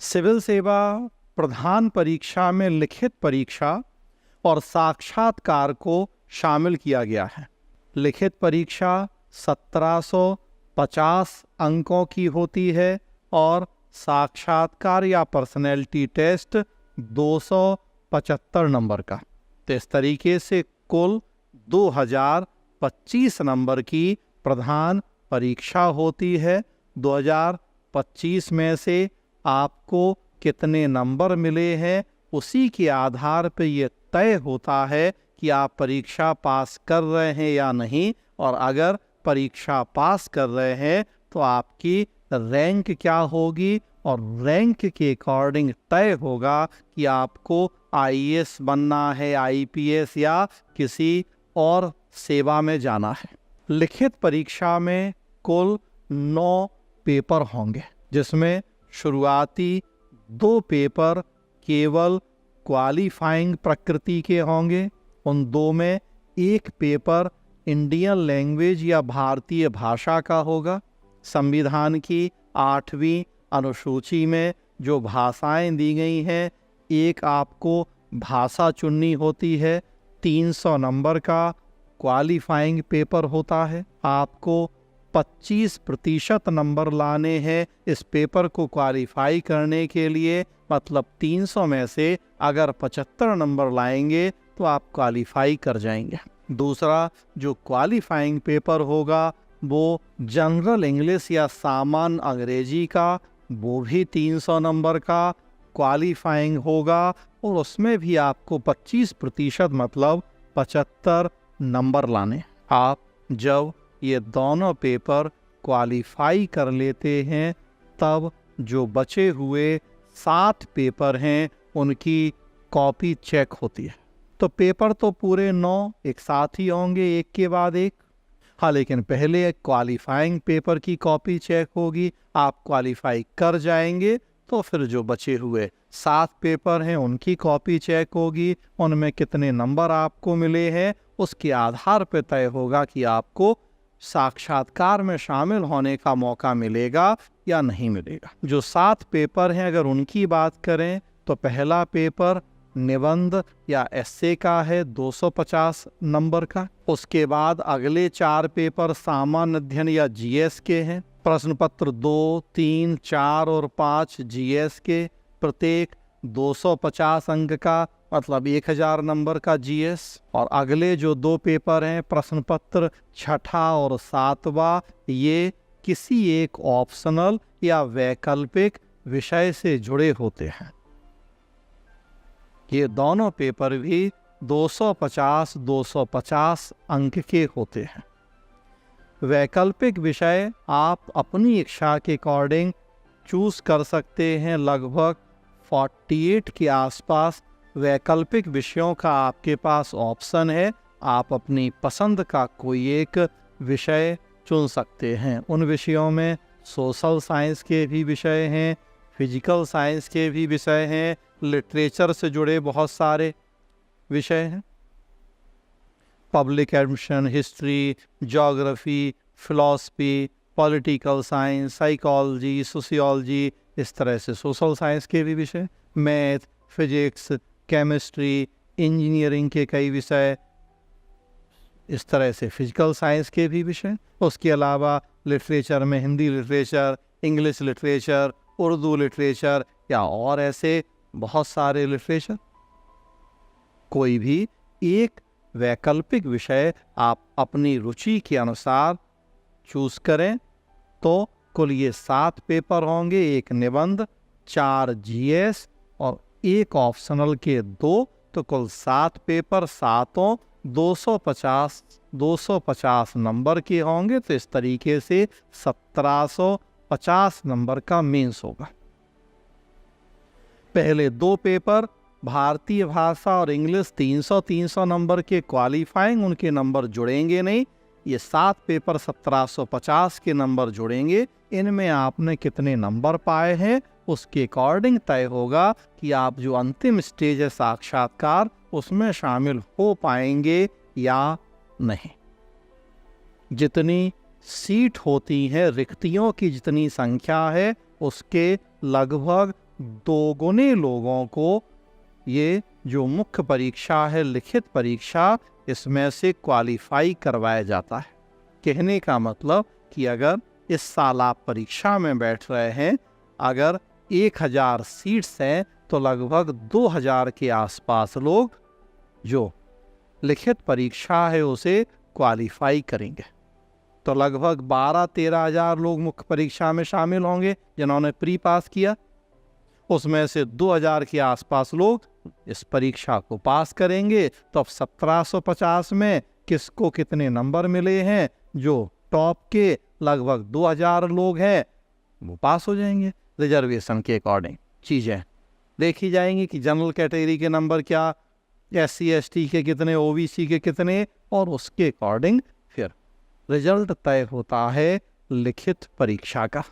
Civil सेवा प्रधान परीक्षा में लिखित परीक्षा और साक्षात्कार को शामिल किया गया है। लिखित परीक्षा 1750 अंकों की होती है और साक्षात्कार या पर्सनैलिटी टेस्ट 275 नंबर का। तो इस तरीके से कुल 2025 नंबर की प्रधान परीक्षा होती है। 2025 में से आपको कितने नंबर मिले हैं उसी के आधार पर यह तय होता है कि आप परीक्षा पास कर रहे हैं या नहीं, और अगर परीक्षा पास कर रहे हैं तो आपकी रैंक क्या होगी, और रैंक के अकॉर्डिंग तय होगा कि आपको आईएएस बनना है, आईपीएस या किसी और सेवा में जाना है। लिखित परीक्षा में कुल 9 पेपर होंगे, जिसमें शुरुआती 2 पेपर केवल क्वालिफाइंग प्रकृति के होंगे। उन 2 में एक पेपर इंडियन लैंग्वेज या भारतीय भाषा का होगा। संविधान की 8वीं अनुसूची में जो भाषाएं दी गई हैं, एक आपको भाषा चुननी होती है। 300 नंबर का क्वालिफाइंग पेपर होता है। आपको 25% नंबर लाने हैं इस पेपर को क्वालिफाई करने के लिए। मतलब 300 में से अगर 75 नंबर लाएंगे तो आप क्वालिफाई कर जाएंगे। दूसरा जो क्वालिफाइंग पेपर होगा वो जनरल इंग्लिश या सामान्य अंग्रेजी का, वो भी 300 नंबर का क्वालिफाइंग होगा, और उसमें भी आपको 25% मतलब 75 नंबर लाने। आप जब ये दोनों पेपर क्वालिफाई कर लेते हैं तब जो बचे हुए 7 पेपर हैं उनकी कॉपी चेक होती है। तो पेपर तो पूरे 9 एक साथ ही होंगे, एक के बाद एक। हाँ, लेकिन पहले एक क्वालिफाइंग पेपर की कॉपी चेक होगी। आप क्वालिफाई कर जाएंगे तो फिर जो बचे हुए 7 पेपर हैं उनकी कॉपी चेक होगी। उनमें कितने नंबर आपको मिले हैं उसके आधार पर तय होगा कि आपको साक्षात्कार में शामिल होने का मौका मिलेगा या नहीं मिलेगा। जो 7 पेपर हैं अगर उनकी बात करें तो पहला पेपर निबंध या एस्से का है 250 नंबर का। उसके बाद अगले 4 पेपर सामान्य अध्ययन या जीएस के हैं। प्रश्न पत्र 2, 3, 4 और 5 जीएस के, प्रत्येक 250 अंक का, मतलब 1000 नंबर का जीएस। और अगले जो 2 पेपर हैं प्रश्न पत्र 6ठा और 7वां, ये किसी एक ऑप्शनल या वैकल्पिक विषय से जुड़े होते हैं। ये दोनों पेपर भी 250 अंक के होते हैं। वैकल्पिक विषय आप अपनी इच्छा के अकॉर्डिंग चूज कर सकते हैं। लगभग 48 के आसपास वैकल्पिक विषयों का आपके पास ऑप्शन है। आप अपनी पसंद का कोई एक विषय चुन सकते हैं। उन विषयों में सोशल साइंस के भी विषय हैं, फिजिकल साइंस के भी विषय हैं, लिटरेचर से जुड़े बहुत सारे विषय हैं। Public admission, history, geography, philosophy, political science, psychology, sociology, इस तरह से सोशल साइंस के भी विषय, मैथ, फिजिक्स, केमिस्ट्री, इंजीनियरिंग के कई विषय, इस तरह से फिजिकल साइंस के भी विषय। उसके अलावा लिटरेचर में Hindi literature, English literature, Urdu literature या और ऐसे बहुत सारे लिटरेचर। कोई भी एक वैकल्पिक विषय आप अपनी रुचि के अनुसार चूज करें तो कुल ये 7 पेपर होंगे। एक निबंध, 4 जीएस और एक ऑप्शनल के 2, तो कुल 7 पेपर, 7 250 नंबर के होंगे। तो इस तरीके से 1750 नंबर का मेंस होगा। पहले 2 पेपर भारतीय भाषा और इंग्लिश 300 नंबर के क्वालिफाइंग, उनके नंबर जुड़ेंगे नहीं। ये 7 पेपर 1750 के नंबर जुड़ेंगे। इनमें आपने कितने नंबर पाए हैं उसके अकॉर्डिंग तय होगा कि आप जो अंतिम स्टेज है साक्षात्कार उसमें शामिल हो पाएंगे या नहीं। जितनी सीट होती है, रिक्तियों की जितनी संख्या है उसके लगभग दोगुने लोगों को ये जो मुख्य परीक्षा है, लिखित परीक्षा, इसमें से क्वालिफाई करवाया जाता है। कहने का मतलब कि अगर इस साल आप परीक्षा में बैठ रहे हैं, अगर 1000 सीट्स हैं तो लगभग 2000 के आसपास लोग जो लिखित परीक्षा है उसे क्वालिफाई करेंगे। तो लगभग 12-13 हजार लोग मुख्य परीक्षा में शामिल होंगे जिन्होंने प्री पास किया। उसमें से 2000 के आसपास लोग इस परीक्षा को पास करेंगे। तो अब 1750 में किसको कितने नंबर मिले हैं? जो टॉप के लगभग 2000 लोग हैं वो पास हो जाएंगे। रिजर्वेशन के अकॉर्डिंग चीज़ें देखी जाएंगी कि जनरल कैटेगरी के नंबर क्या, SC/ST के कितने, OBC के कितने, और उसके अकॉर्डिंग फिर रिजल्ट तय होता है लिखित परीक्षा का।